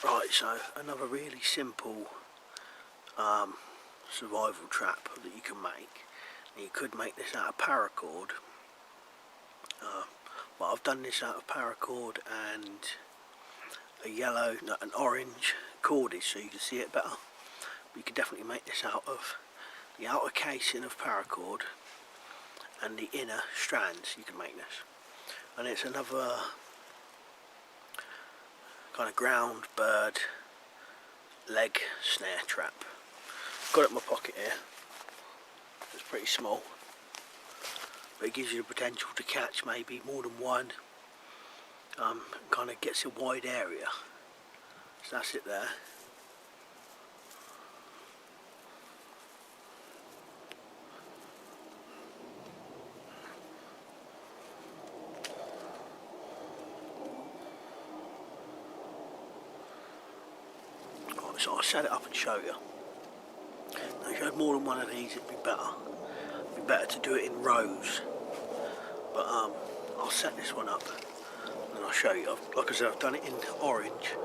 Right, so another really simple survival trap that you can make. And you could make this out of paracord. But I've done this out of paracord and an orange cordage so you can see it better. But you could definitely make this out of the outer casing of paracord and the inner strands. You can make this. And it's another kind of ground bird leg snare trap. Got it in my pocket here. It's pretty small, but it gives you the potential to catch maybe more than one. Kind of gets a wide area. So that's it there. Right, so I'll set it up and show you. Now, if you had more than one of these, it'd be better. It'd be better to do it in rows. But I'll set this one up and I'll show you. Like I said, I've done it in orange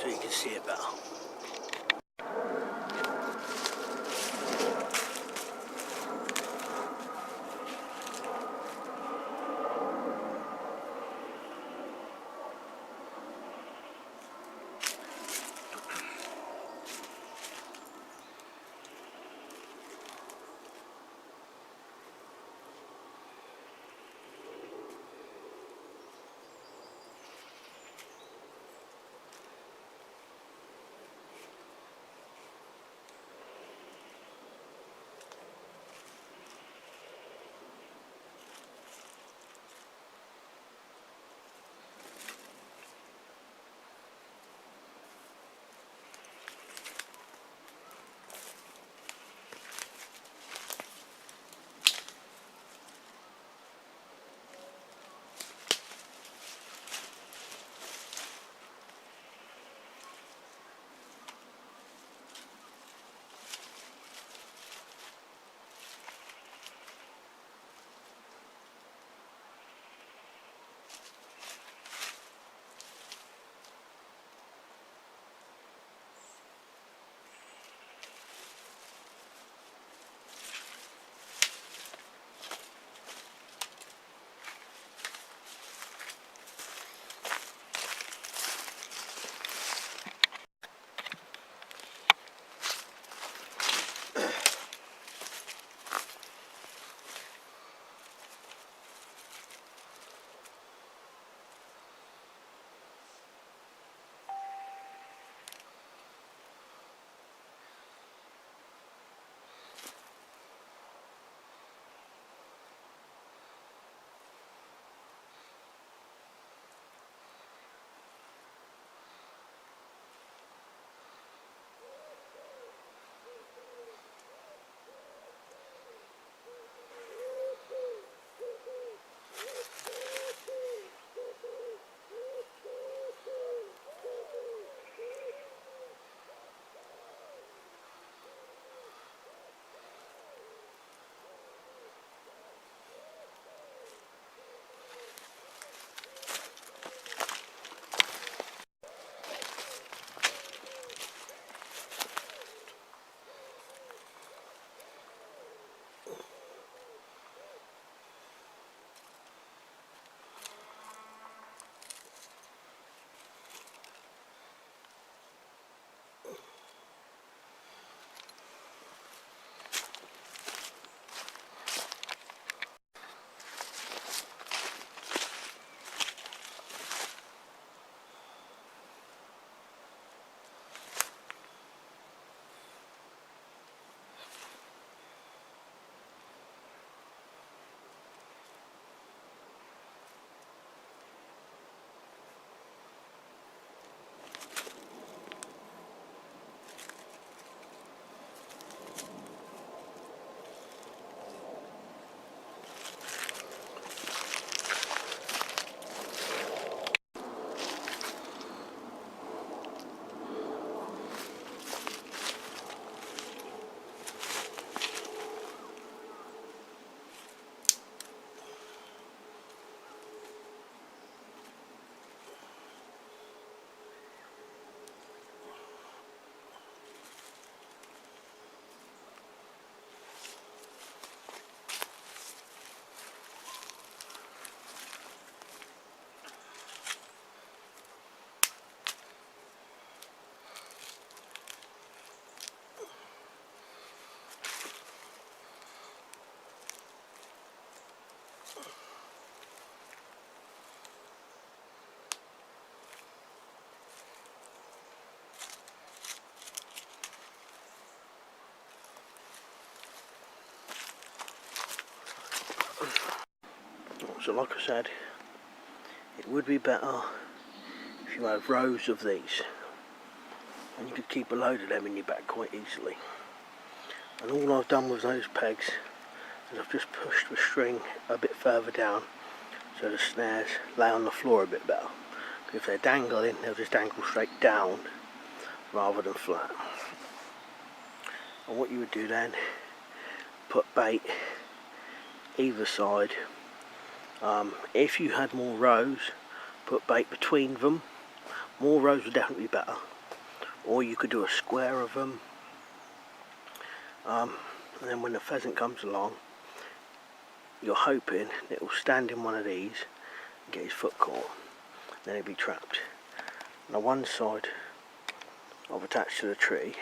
so you can see it better. So like I said, it would be better if you had rows of these, and you could keep a load of them in your bag quite easily. And all I've done with those pegs is I've just pushed the string a bit further down so the snares lay on the floor a bit better. Because if they're dangling, they'll just dangle straight down rather than flat. And what you would do then, put bait either side. If you had more rows, put bait between them. More rows would definitely be better. Or you could do a square of them. And then when the pheasant comes along, you're hoping that it will stand in one of these and get his foot caught. Then he'll be trapped. Now one side I've attached to the tree,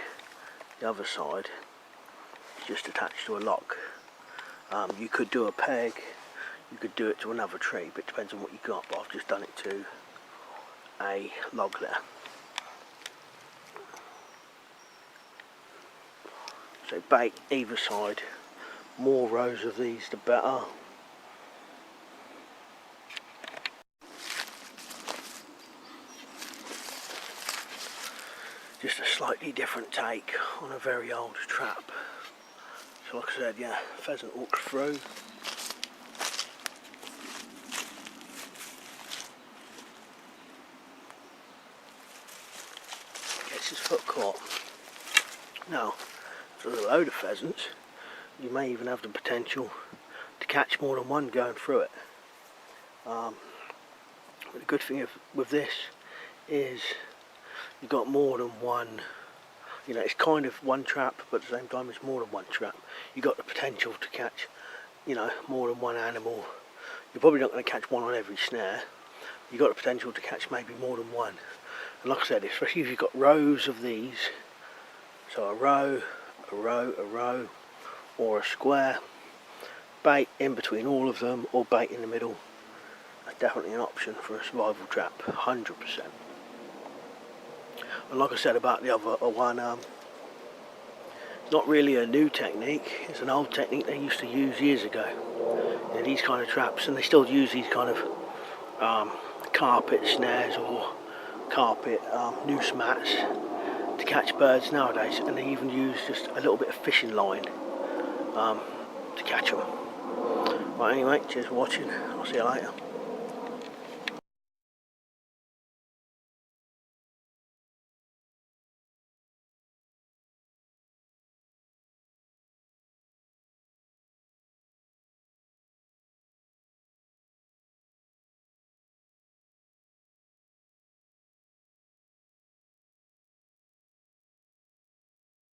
the other side is just attached to a lock. You could do a peg, you could do it to another tree, but it depends on what you got, but I've just done it to a log there. So bait either side, more rows of these the better. Just a slightly different take on a very old trap. So like I said, yeah, pheasant walks through. Gets his foot caught. Now, if there's a load of pheasants, you may even have the potential to catch more than one going through it. But the good thing with this is you've got more than one, you know, it's kind of one trap, but at the same time it's more than one trap. You've got the potential to catch, you know, more than one animal. You're probably not going to catch one on every snare. You've got the potential to catch maybe more than one. And like I said, especially if you've got rows of these, so a row, a row, a row, or a square, bait in between all of them, or bait in the middle, that's definitely an option for a survival trap, 100%. And like I said about the other one, it's not really a new technique, it's an old technique they used to use years ago. You know, these kind of traps, and they still use these kind of carpet snares or carpet noose mats to catch birds nowadays, and they even use just a little bit of fishing line to catch them. Right, anyway, cheers for watching, I'll see you later.